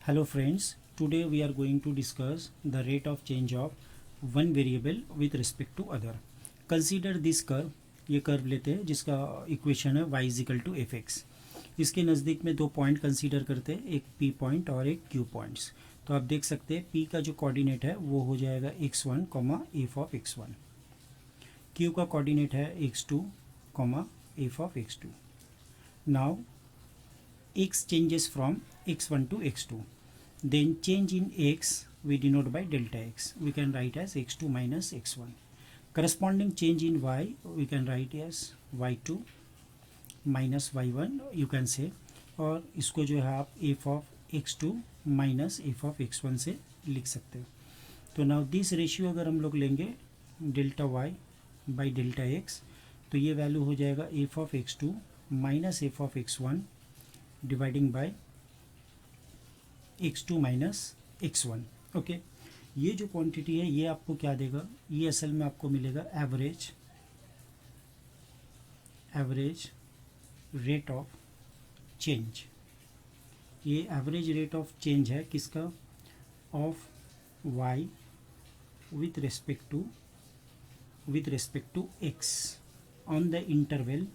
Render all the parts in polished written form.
Hello friends, today we are going to discuss the rate of change of one variable with respect to other. Consider this curve. ये curve लेते हैं जिसका equation है y is equal to F X. इसके नज़दीक में दो point consider करते हैं, एक p पॉइंट और एक q पॉइंट्स. तो आप देख सकते हैं p का जो कोऑर्डिनेट है वो हो जाएगा x1 comma F of x1, q का कोऑर्डिनेट है x2 comma F of x2. Now x changes from x1 to x2. Then change in x we denote by delta x. We can write as x2 minus x1. Corresponding change in y we can write as y2 minus y1 you can say, और इसको जो है आप f of x2 minus f of x1 से लिख सकते हो. तो नाउ दिस रेशियो अगर हम लोग लेंगे delta y by delta x, तो ये वैल्यू हो जाएगा f of x2 minus f of x1 dividing by x2 minus x1. Okay, ये जो क्वांटिटी है ये आपको क्या देगा, ये असल में आपको मिलेगा एवरेज रेट ऑफ चेंज. ये एवरेज रेट ऑफ चेंज है किसका, of y with respect to x on the interval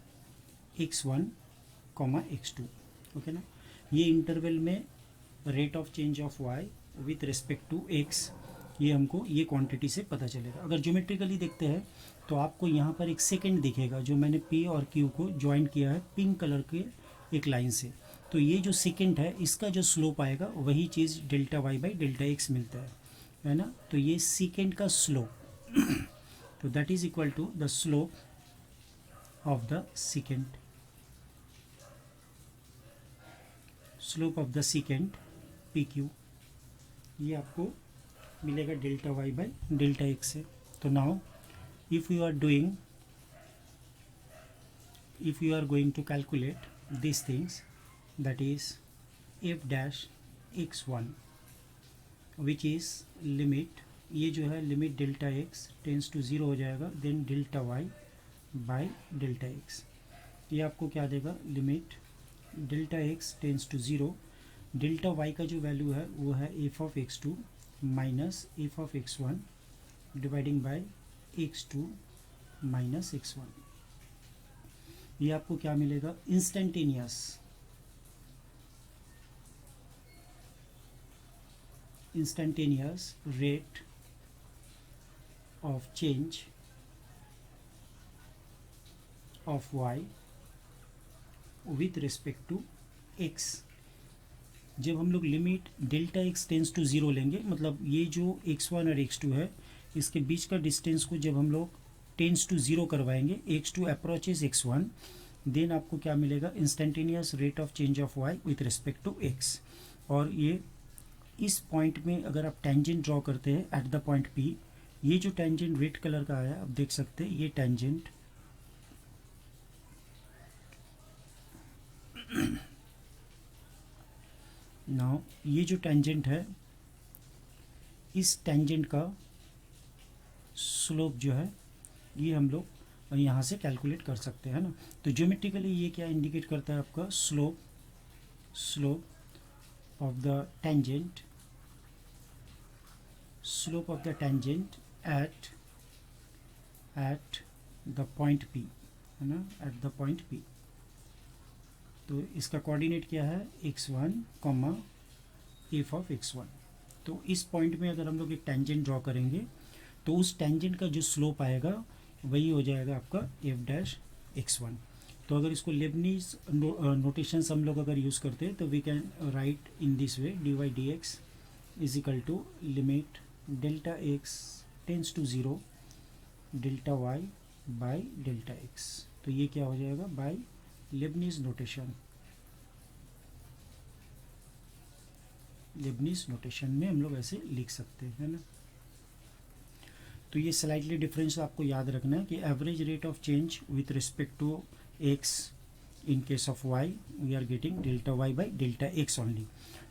x1 comma x2. Okay ना, ये इंटरवल में rate of change of y with respect to x, ये हमको ये क्वांटिटी से पता चलेगा. अगर ज्योमेट्रिकली देखते हैं तो आपको यहाँ पर एक सेकंड दिखेगा जो मैंने p और q को ज्वाइन किया है पिंक कलर के एक लाइन से. तो ये जो सेकंड है इसका जो स्लोप आएगा वही चीज़ delta y by delta x मिलता है ना. तो ये सेकंड का स्लोप तो that is equal to the slope of the second, slope of the second P Q, ये आपको मिलेगा delta Y by delta X से. तो now if you are going to calculate this things, that is F dash x1 which is limit, ये जो है limit delta x tends to zero हो जाएगा, then delta Y by delta X. ये आपको क्या देगा, limit delta x tends to zero, delta y का जो वैल्यू है वो है f of x2 minus f of x1 dividing by x2 minus x1. ये आपको क्या मिलेगा, instantaneous rate of change of y with respect to x. जब हम लोग limit delta x tends to zero लेंगे, मतलब ये जो x1 और x2 है इसके बीच का डिस्टेंस को जब हम लोग टेंस टू ज़ीरो करवाएंगे, x2 अप्रोचेज x1, देन आपको क्या मिलेगा, instantaneous rate of change of y with respect to x. और ये इस पॉइंट में अगर आप टेंजेंट ड्रॉ करते हैं एट द पॉइंट p, ये जो टेंजेंट रेड कलर का आया आप देख सकते हैं, ये टेंजेंट नाउ ये जो टेंजेंट है इस टेंजेंट का स्लोप जो है ये हम लोग यहाँ से कैलकुलेट कर सकते हैं ना. तो ज्योमेट्रिकली ये क्या इंडिकेट करता है, आपका slope of the tangent, slope of the tangent at the point p है ना, एट द पॉइंट p. तो इसका कोऑर्डिनेट क्या है, x1 comma F of x1. तो इस पॉइंट में अगर हम लोग एक टेंजेंट ड्रॉ करेंगे तो उस टेंजेंट का जो स्लोप आएगा वही हो जाएगा आपका एफ डैश x1. तो अगर इसको लेबनीज नोटेशंस हम लोग अगर यूज़ करते हैं तो we can write in this way, d y d x is equal to limit delta x tends to zero delta Y by delta x. तो ये क्या हो जाएगा, बाई लेबनीज नोटेशन में हम लोग ऐसे लिख सकते हैं ना. तो ये स्लाइटली डिफरेंस आपको याद रखना है कि average rate of change with respect to x in case of y we are getting delta y by delta x only.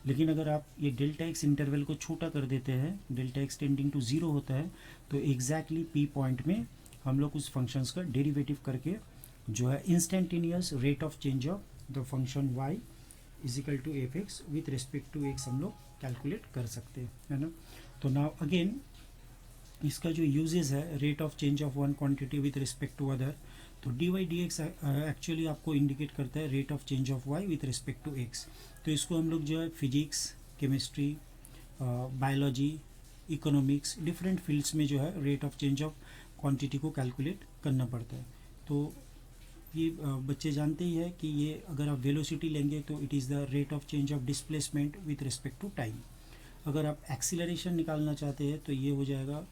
लेकिन अगर आप ये डेल्टा x इंटरवल को छोटा कर देते हैं, delta x tending to zero होता है, तो एग्जैक्टली p पॉइंट में हम लोग उस फंक्शंस का डेरिवेटिव करके जो है instantaneous rate of change of the function y equal to F x with respect to x हम लोग कैलकुलेट कर सकते हैं, है ना। तो नाउ अगेन इसका जो यूजेस है, rate of change of one quantity with respect to other, तो d y d x actually आपको इंडिकेट करता है rate of change of y with respect to x. तो इसको हम लोग जो है physics, chemistry, biology, economics, different fields में जो है rate of change of quantity को कैलकुलेट करना पड़ता है। तो ये बच्चे जानते ही है कि ये अगर आप वेलोसिटी लेंगे तो it is the rate of change of displacement with respect to time. अगर आप एक्सीलरेशन निकालना चाहते हैं तो ये हो जाएगा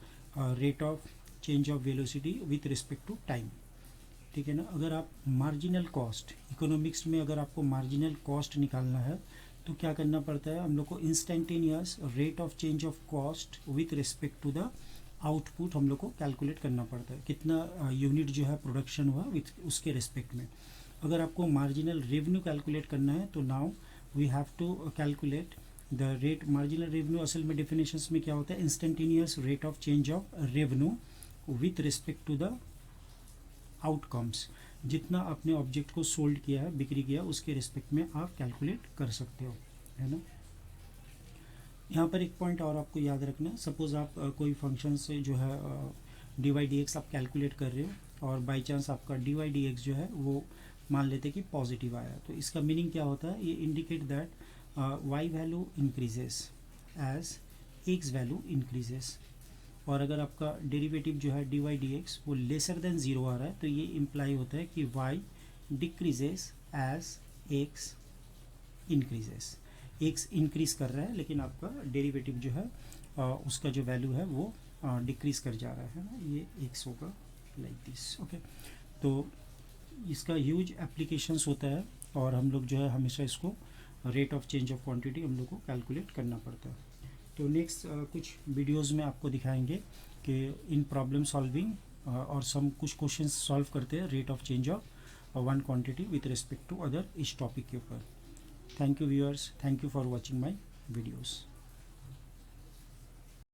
rate of change of velocity with respect to time, ठीक है ना। अगर आप मार्जिनल कॉस्ट, इकोनॉमिक्स में अगर आपको मार्जिनल कॉस्ट निकालना है तो क्या करना पड़ता है हम लोग को, instantaneous rate of change of cost with respect to the output हम लोग को कैलकुलेट करना पड़ता है, कितना यूनिट जो है प्रोडक्शन हुआ विथ उसके रिस्पेक्ट में। अगर आपको मार्जिनल रेवेन्यू कैलकुलेट करना है तो now we have to calculate the rate. Marginal revenue असल में डेफिनेशंस में क्या होता है, instantaneous rate of change of revenue with respect to the outcomes. जितना आपने ऑब्जेक्ट को सोल्ड किया है, बिक्री किया, उसके रिस्पेक्ट में आप कैलकुलेट कर सकते हो, है ना। यहाँ पर एक पॉइंट और आपको याद रखना है, सपोज आप कोई फंक्शन से जो है डी वाई डी एक्स आप कैलकुलेट कर रहे हो और बाई चांस आपका डी वाई डी एक्स जो है वो मान लेते कि पॉजिटिव आया, तो इसका मीनिंग क्या होता है, ये indicate that y value increases as x value increases. और अगर आपका डेरिवेटिव जो है डी वाई डी एक्स वो लेसर देन ज़ीरो आ रहा है तो ये इम्प्लाई होता है कि y decreases as x increases. X increase कर रहा है लेकिन आपका डेरिवेटिव जो है उसका जो वैल्यू है वो डिक्रीज कर जा रहा है ना, ये एक्स होगा लाइक दिस, ओके। तो इसका ह्यूज एप्लीकेशंस होता है और हम लोग जो है हमेशा इसको rate of change of quantity हम लोग को कैलकुलेट करना पड़ता है। तो नेक्स्ट कुछ वीडियोस में आपको दिखाएंगे कि इन प्रॉब्लम सॉल्विंग और सम कुछ क्वेश्चंस सॉल्व करते हैं rate of change of one quantity with respect to other इस टॉपिक के ऊपर। Thank you viewers, thank you for watching my videos.